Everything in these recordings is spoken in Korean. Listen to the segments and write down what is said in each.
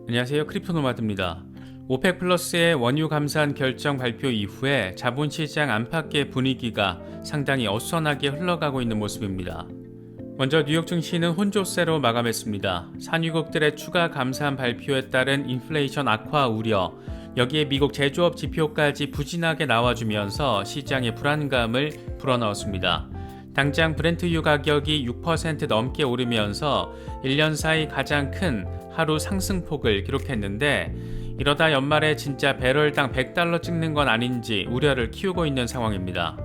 안녕하세요. 크립토노마드입니다. 오펙 플러스의 원유 감산 결정 발표 이후에 자본시장 안팎의 분위기가 상당히 어수선하게 흘러가고 있는 모습입니다. 먼저 뉴욕 증시는 혼조세로 마감했습니다. 산유국들의 추가 감산 발표에 따른 인플레이션 악화 우려, 여기에 미국 제조업 지표까지 부진하게 나와주면서 시장의 불안감을 불어넣었습니다. 당장 브렌트유 가격이 6% 넘게 오르면서 1년 사이 가장 큰 하루 상승폭을 기록했는데, 이러다 연말에 진짜 배럴당 $100 찍는 건 아닌지 우려를 키우고 있는 상황입니다.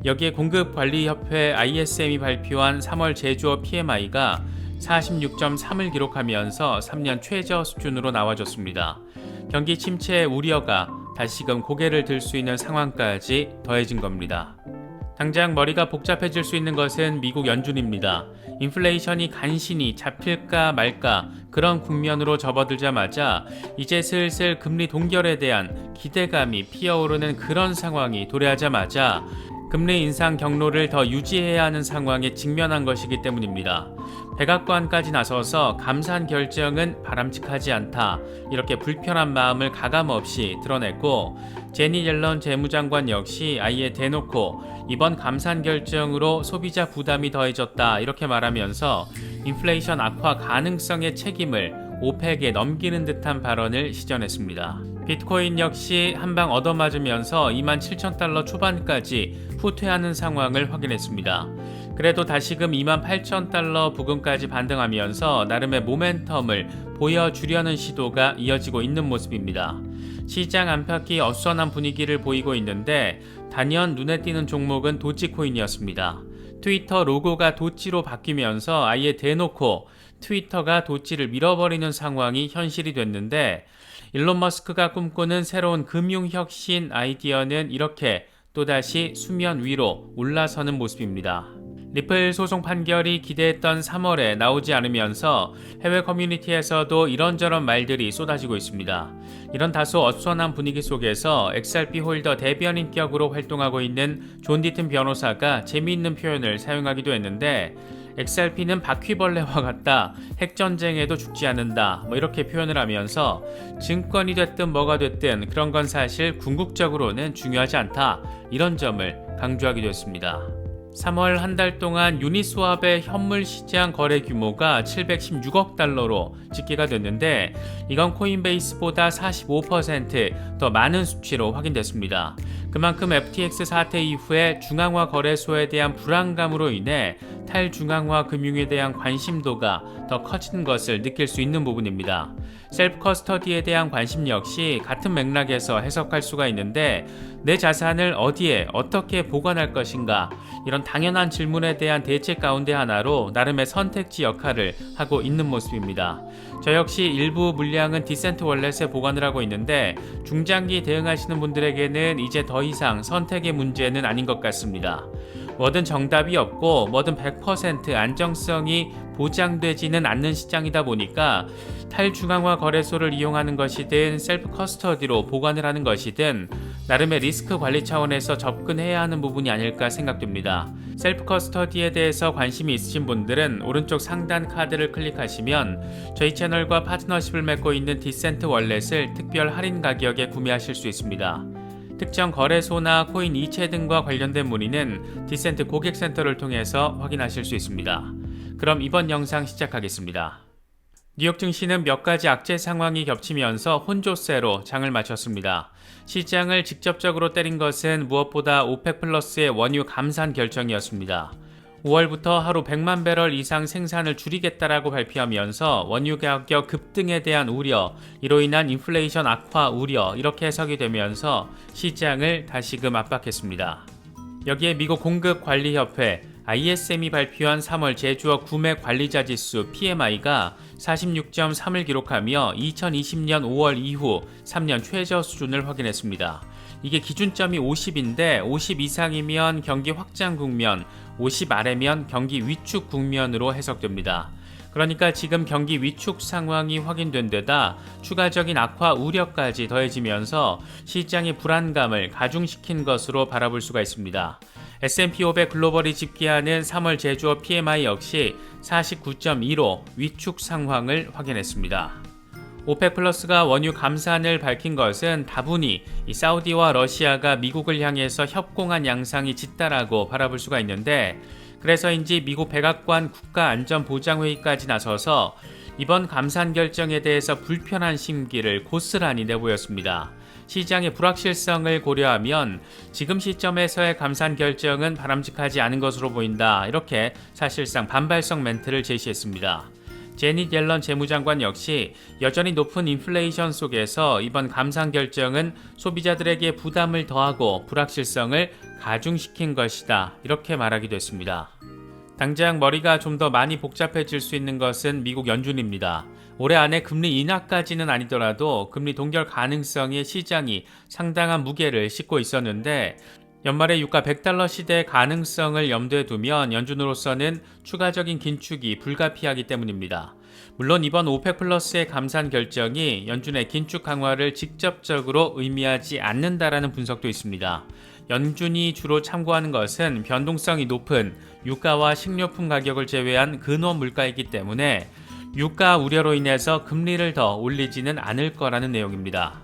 여기에 공급관리협회 ISM이 발표한 3월 제조업 PMI가 46.3을 기록하면서 3년 최저 수준으로 나와줬습니다. 경기 침체의 우려가 다시금 고개를 들 수 있는 상황까지 더해진 겁니다. 당장 머리가 복잡해질 수 있는 것은 미국 연준입니다. 인플레이션이 간신히 잡힐까 말까 그런 국면으로 접어들자마자 이제 슬슬 금리 동결에 대한 기대감이 피어오르는 그런 상황이 도래하자마자 금리 인상 경로를 더 유지해야 하는 상황에 직면한 것이기 때문입니다. 백악관까지 나서서 감산 결정은 바람직하지 않다, 이렇게 불편한 마음을 가감없이 드러냈고, 제니 옐런 재무장관 역시 아예 대놓고 이번 감산 결정으로 소비자 부담이 더해졌다, 이렇게 말하면서 인플레이션 악화 가능성의 책임을 오펙에 넘기는 듯한 발언을 시전했습니다. 비트코인 역시 한방 얻어맞으면서 27,000달러 초반까지 후퇴하는 상황을 확인했습니다. 그래도 다시금 28,000달러 부근까지 반등하면서 나름의 모멘텀을 보여주려는 시도가 이어지고 있는 모습입니다. 시장 안팎이 어수선한 분위기를 보이고 있는데, 단연 눈에 띄는 종목은 도지코인이었습니다. 트위터 로고가 도지로 바뀌면서 아예 대놓고 트위터가 도지를 밀어버리는 상황이 현실이 됐는데, 일론 머스크가 꿈꾸는 새로운 금융혁신 아이디어는 이렇게 또다시 수면 위로 올라서는 모습입니다. 리플 소송 판결이 기대했던 3월에 나오지 않으면서 해외 커뮤니티에서도 이런저런 말들이 쏟아지고 있습니다. 이런 다소 어수선한 분위기 속에서 XRP 홀더 대변인격으로 활동하고 있는 존 디튼 변호사가 재미있는 표현을 사용하기도 했는데, XRP는 바퀴벌레와 같다, 핵전쟁에도 죽지 않는다, 이렇게 표현을 하면서 증권이 됐든 뭐가 됐든 그런 건 사실 궁극적으로는 중요하지 않다, 이런 점을 강조하기도 했습니다. 3월 한 달 동안 유니스왑의 현물 시장 거래 규모가 716억 달러로 집계가 됐는데, 이건 코인베이스보다 45% 더 많은 수치로 확인됐습니다. 그만큼 FTX 사태 이후에 중앙화 거래소에 대한 불안감으로 인해 탈중앙화 금융에 대한 관심도가 더 커진 것을 느낄 수 있는 부분입니다. 셀프 커스터디에 대한 관심 역시 같은 맥락에서 해석할 수가 있는데, 내 자산을 어디에 어떻게 보관할 것인가, 이런 당연한 질문에 대한 대책 가운데 하나로 나름의 선택지 역할을 하고 있는 모습입니다. 저 역시 일부 물량은 디센트 월렛에 보관을 하고 있는데, 중장기 대응하시는 분들에게는 이제 더 이상 선택의 문제는 아닌 것 같습니다. 뭐든 정답이 없고 뭐든 100% 안정성이 보장되지는 않는 시장이다 보니까 탈중앙화 거래소를 이용하는 것이든 셀프 커스터디로 보관을 하는 것이든 나름의 리스크 관리 차원에서 접근해야 하는 부분이 아닐까 생각됩니다. 셀프 커스터디에 대해서 관심이 있으신 분들은 오른쪽 상단 카드를 클릭하시면 저희 채널과 파트너십을 맺고 있는 디센트 월렛을 특별 할인 가격에 구매하실 수 있습니다. 특정 거래소나 코인 이체 등과 관련된 문의는 디센트 고객센터를 통해서 확인하실 수 있습니다. 그럼 이번 영상 시작하겠습니다. 뉴욕 증시는 몇 가지 악재 상황이 겹치면서 혼조세로 장을 마쳤습니다. 시장을 직접적으로 때린 것은 무엇보다 오펙 플러스의 원유 감산 결정이었습니다. 5월부터 하루 100만 배럴 이상 생산을 줄이겠다라고 발표하면서 원유 가격 급등에 대한 우려, 이로 인한 인플레이션 악화 우려, 이렇게 해석이 되면서 시장을 다시금 압박했습니다. 여기에 미국 공급관리협회 ISM이 발표한 3월 제조업 구매 관리자 지수 PMI가 46.3을 기록하며 2020년 5월 이후 3년 최저 수준을 확인했습니다. 이게 기준점이 50인데 50 이상이면 경기 확장 국면, 50 아래면 경기 위축 국면으로 해석됩니다. 그러니까 지금 경기 위축 상황이 확인된 데다 추가적인 악화 우려까지 더해지면서 시장의 불안감을 가중시킨 것으로 바라볼 수가 있습니다. S&P 500 글로벌이 집계하는 3월 제조업 PMI 역시 49.2로 위축 상황을 확인했습니다. 오펙 플러스가 원유 감산을 밝힌 것은 다분히 이 사우디와 러시아가 미국을 향해서 협공한 양상이 짙다라고 바라볼 수가 있는데, 그래서인지 미국 백악관 국가안전보장회의까지 나서서 이번 감산 결정에 대해서 불편한 심기를 고스란히 내보였습니다. 시장의 불확실성을 고려하면 지금 시점에서의 감산 결정은 바람직하지 않은 것으로 보인다, 이렇게 사실상 반발성 멘트를 제시했습니다. 제닛 옐런 재무장관 역시 여전히 높은 인플레이션 속에서 이번 감산 결정은 소비자들에게 부담을 더하고 불확실성을 가중시킨 것이다, 이렇게 말하기도 했습니다. 당장 머리가 좀 더 많이 복잡해질 수 있는 것은 미국 연준입니다. 올해 안에 금리 인하까지는 아니더라도 금리 동결 가능성에 시장이 상당한 무게를 싣고 있었는데, 연말에 유가 100달러 시대의 가능성을 염두에 두면 연준으로서는 추가적인 긴축이 불가피하기 때문입니다. 물론 이번 오펙 플러스의 감산 결정이 연준의 긴축 강화를 직접적으로 의미하지 않는다라는 분석도 있습니다. 연준이 주로 참고하는 것은 변동성이 높은 유가와 식료품 가격을 제외한 근원 물가이기 때문에 유가 우려로 인해서 금리를 더 올리지는 않을 거라는 내용입니다.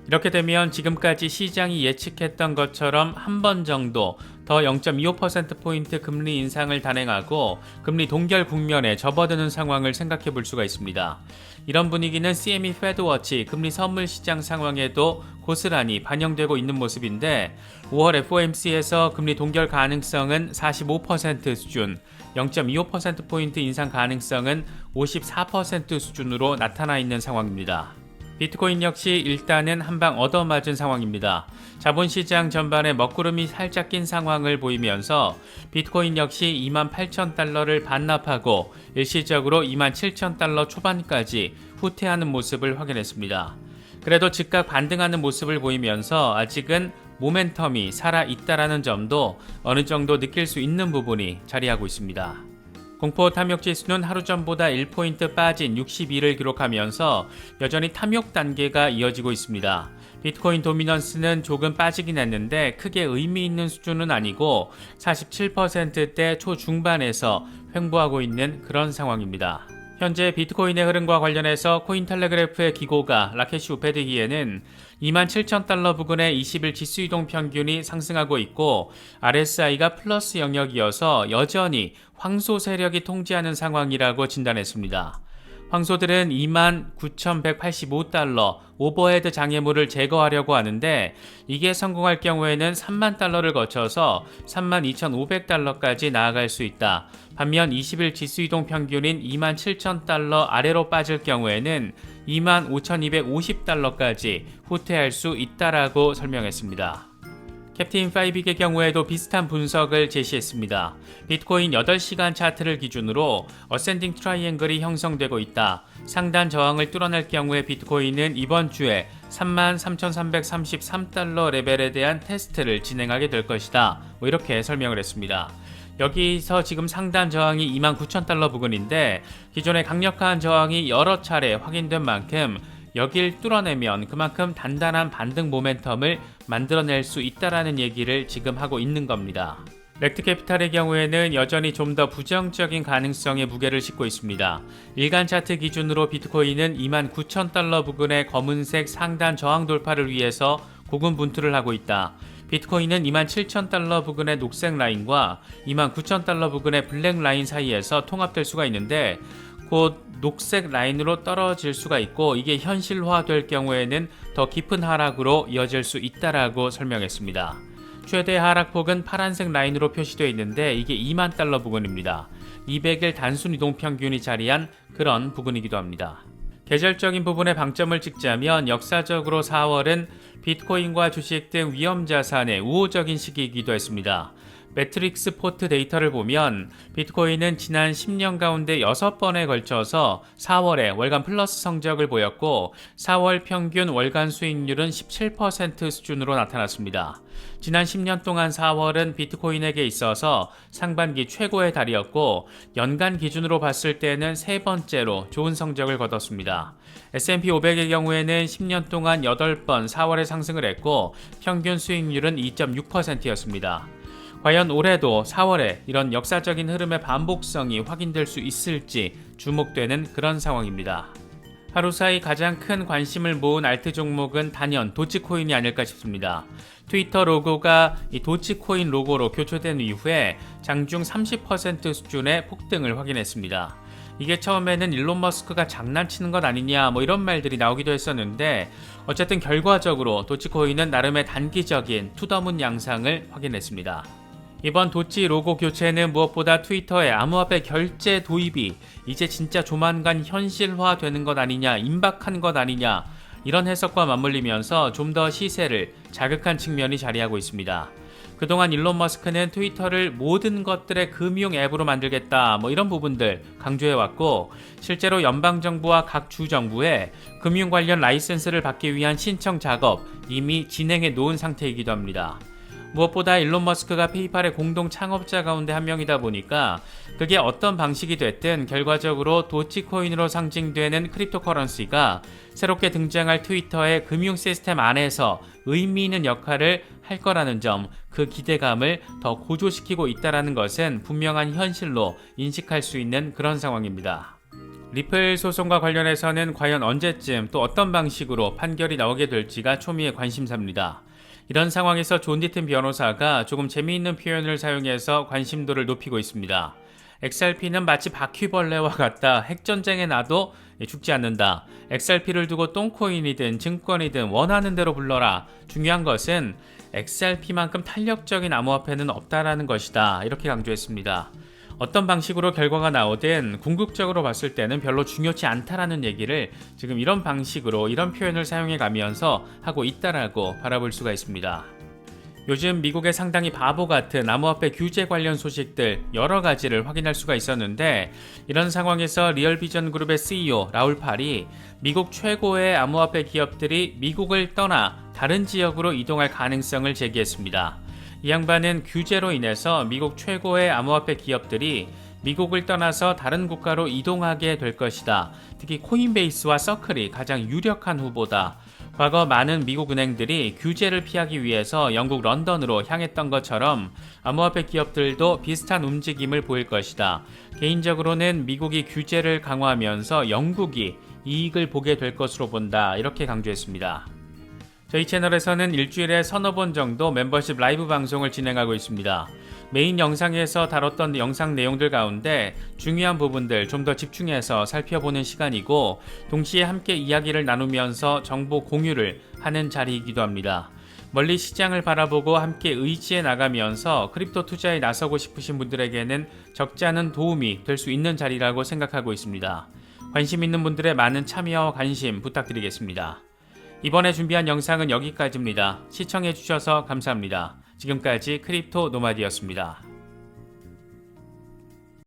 이렇게 되면 지금까지 시장이 예측했던 것처럼 한 번 정도 더 0.25%포인트 금리 인상을 단행하고 금리 동결 국면에 접어드는 상황을 생각해 볼 수가 있습니다. 이런 분위기는 CME 페드워치 금리 선물 시장 상황에도 고스란히 반영되고 있는 모습인데, 5월 FOMC에서 금리 동결 가능성은 45% 수준, 0.25%포인트 인상 가능성은 54% 수준으로 나타나 있는 상황입니다. 비트코인 역시 일단은 한방 얻어맞은 상황입니다. 자본시장 전반에 먹구름이 살짝 낀 상황을 보이면서 비트코인 역시 28,000달러를 반납하고 일시적으로 27,000달러 초반까지 후퇴하는 모습을 확인했습니다. 그래도 즉각 반등하는 모습을 보이면서 아직은 모멘텀이 살아있다라는 점도 어느 정도 느낄 수 있는 부분이 자리하고 있습니다. 공포 탐욕 지수는 하루 전보다 1포인트 빠진 62를 기록하면서 여전히 탐욕 단계가 이어지고 있습니다. 비트코인 도미넌스는 조금 빠지긴 했는데 크게 의미 있는 수준은 아니고 47%대 초중반에서 횡보하고 있는 그런 상황입니다. 현재 비트코인의 흐름과 관련해서 코인텔레그래프의 기고가 라케시 우페드기에는 27,000달러 부근의 20일 지수이동 평균이 상승하고 있고 RSI가 플러스 영역이어서 여전히 황소 세력이 통제하는 상황이라고 진단했습니다. 황소들은 29,185달러 오버헤드 장애물을 제거하려고 하는데, 이게 성공할 경우에는 3만 달러를 거쳐서 32,500달러까지 나아갈 수 있다. 반면 20일 지수이동 평균인 27,000달러 아래로 빠질 경우에는 25,250달러까지 후퇴할 수 있다라고 설명했습니다. 캡틴 5빅의 경우에도 비슷한 분석을 제시했습니다. 비트코인 8시간 차트를 기준으로 어센딩 트라이앵글이 형성되고 있다. 상단 저항을 뚫어낼 경우에 비트코인은 이번 주에 33,333달러 레벨에 대한 테스트를 진행하게 될 것이다. 이렇게 설명을 했습니다. 여기서 지금 상단 저항이 29,000달러 부근인데, 기존의 강력한 저항이 여러 차례 확인된 만큼 여길 뚫어내면 그만큼 단단한 반등 모멘텀을 만들어낼 수 있다라는 얘기를 지금 하고 있는 겁니다. 렉트캐피탈의 경우에는 여전히 좀 더 부정적인 가능성에 무게를 싣고 있습니다. 일간 차트 기준으로 비트코인은 29,000달러 부근의 검은색 상단 저항 돌파를 위해서 고군분투를 하고 있다. 비트코인은 27,000달러 부근의 녹색 라인과 29,000달러 부근의 블랙 라인 사이에서 통합될 수가 있는데, 곧 녹색 라인으로 떨어질 수가 있고 이게 현실화될 경우에는 더 깊은 하락으로 이어질 수 있다라고 설명했습니다. 최대 하락폭은 파란색 라인으로 표시되어 있는데 이게 2만 달러 부근입니다. 200일 단순 이동 평균이 자리한 그런 부근이기도 합니다. 계절적인 부분에 방점을 찍자면 역사적으로 4월은 비트코인과 주식 등 위험자산의 우호적인 시기이기도 했습니다. 매트릭스 포트 데이터를 보면 비트코인은 지난 10년 가운데 6번에 걸쳐서 4월에 월간 플러스 성적을 보였고 4월 평균 월간 수익률은 17% 수준으로 나타났습니다. 지난 10년 동안 4월은 비트코인에게 있어서 상반기 최고의 달이었고 연간 기준으로 봤을 때는 세 번째로 좋은 성적을 거뒀습니다. S&P 500의 경우에는 10년 동안 8번 4월에 상승을 했고 평균 수익률은 2.6%였습니다. 과연 올해도 4월에 이런 역사적인 흐름의 반복성이 확인될 수 있을지 주목되는 그런 상황입니다. 하루 사이 가장 큰 관심을 모은 알트 종목은 단연 도치코인이 아닐까 싶습니다. 트위터 로고가 이 도치코인 로고로 교체된 이후에 장중 30% 수준의 폭등을 확인했습니다. 이게 처음에는 일론 머스크가 장난치는 것 아니냐 이런 말들이 나오기도 했었는데 어쨌든 결과적으로 도치코인은 나름의 단기적인 투더문 양상을 확인했습니다. 이번 도치 로고 교체는 무엇보다 트위터의 암호화폐 결제 도입이 이제 진짜 조만간 현실화되는 것 아니냐, 임박한 것 아니냐 이런 해석과 맞물리면서 좀 더 시세를 자극한 측면이 자리하고 있습니다. 그동안 일론 머스크는 트위터를 모든 것들의 금융 앱으로 만들겠다 이런 부분들 강조해왔고 실제로 연방정부와 각 주정부에 금융 관련 라이센스를 받기 위한 신청 작업 이미 진행해 놓은 상태이기도 합니다. 무엇보다 일론 머스크가 페이팔의 공동 창업자 가운데 한 명이다 보니까 그게 어떤 방식이 됐든 결과적으로 도치코인으로 상징되는 크립토커런시가 새롭게 등장할 트위터의 금융 시스템 안에서 의미 있는 역할을 할 거라는 점, 그 기대감을 더 고조시키고 있다는 것은 분명한 현실로 인식할 수 있는 그런 상황입니다. 리플 소송과 관련해서는 과연 언제쯤 또 어떤 방식으로 판결이 나오게 될지가 초미의 관심사입니다. 이런 상황에서 존 디튼 변호사가 조금 재미있는 표현을 사용해서 관심도를 높이고 있습니다. XRP는 마치 바퀴벌레와 같다. 핵전쟁에 나도 죽지 않는다. XRP를 두고 똥코인이든 증권이든 원하는 대로 불러라. 중요한 것은 XRP만큼 탄력적인 암호화폐는 없다라는 것이다. 이렇게 강조했습니다. 어떤 방식으로 결과가 나오든 궁극적으로 봤을 때는 별로 중요치 않다라는 얘기를 지금 이런 방식으로 이런 표현을 사용해 가면서 하고 있다라고 바라볼 수가 있습니다. 요즘 미국의 상당히 바보 같은 암호화폐 규제 관련 소식들 여러 가지를 확인할 수가 있었는데 이런 상황에서 리얼비전 그룹의 CEO 라울 팔이 미국 최고의 암호화폐 기업들이 미국을 떠나 다른 지역으로 이동할 가능성을 제기했습니다. 이 양반은 규제로 인해서 미국 최고의 암호화폐 기업들이 미국을 떠나서 다른 국가로 이동하게 될 것이다. 특히 코인베이스와 서클이 가장 유력한 후보다. 과거 많은 미국 은행들이 규제를 피하기 위해서 영국 런던으로 향했던 것처럼 암호화폐 기업들도 비슷한 움직임을 보일 것이다. 개인적으로는 미국이 규제를 강화하면서 영국이 이익을 보게 될 것으로 본다. 이렇게 강조했습니다. 저희 채널에서는 일주일에 서너 번 정도 멤버십 라이브 방송을 진행하고 있습니다. 메인 영상에서 다뤘던 영상 내용들 가운데 중요한 부분들 좀 더 집중해서 살펴보는 시간이고 동시에 함께 이야기를 나누면서 정보 공유를 하는 자리이기도 합니다. 멀리 시장을 바라보고 함께 의지해 나가면서 크립토 투자에 나서고 싶으신 분들에게는 적지 않은 도움이 될 수 있는 자리라고 생각하고 있습니다. 관심 있는 분들의 많은 참여와 관심 부탁드리겠습니다. 이번에 준비한 영상은 여기까지입니다. 시청해주셔서 감사합니다. 지금까지 크립토 노마디였습니다.